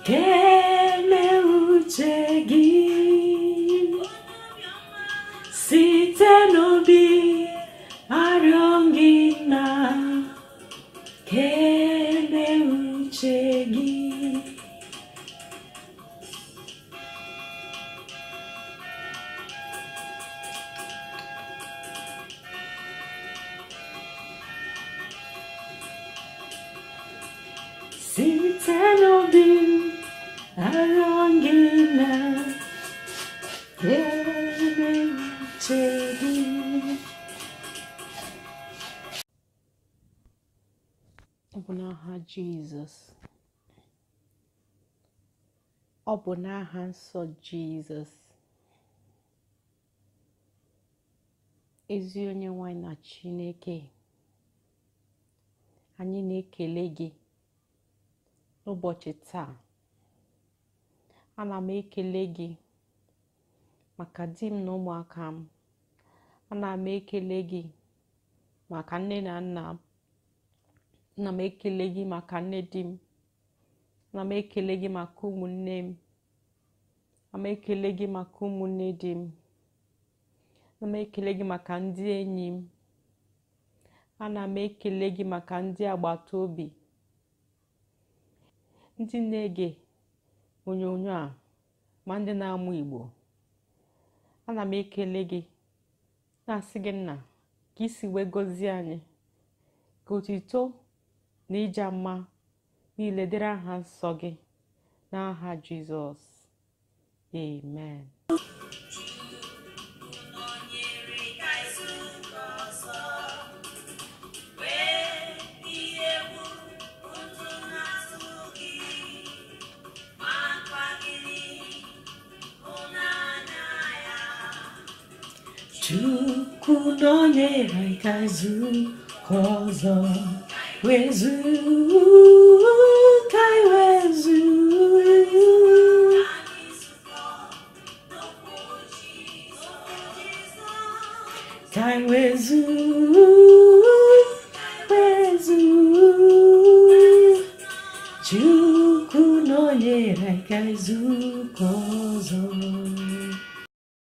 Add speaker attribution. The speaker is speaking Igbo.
Speaker 1: Kele uche gị site n'obi arịọ gị na kele uche gị. Site n'obi arịọ gị na kele uche gị. Ọ bụ n'aha Jizọs. Ọ bụ n'aha nsọ Jizọs. Ezi onye nwanyị na Chineke, anyị na-ekele gị n'ụbọchị taa. Ana m ekele gị maka di m na ụmụaka m. Ana m ekele gị maka nne na nna m. Ana m ekele gị maka nne di m. Ana m ekele gị maka ụmụnne m. Ana m ekele gị maka ụmụnne di m. Ana m ekele gị maka ndị enyi m. Ana m ekele gị maka ndị agbata obi, ndị na-ege onyonyo a, ma ndị na-amụ Igbo. Ana m ekele gị na-asị gị nna ka isi wee gọzie anyị, ka otuto na ịja mma niile dịrị aha nsọ gị n'aha Jizọs. Amen. Chukwu nọnyere anyị ka nzukọ ọzọ wezu ka anyị wezu ka anyị wezu Chukwu nọnyere anyị ka nzukọ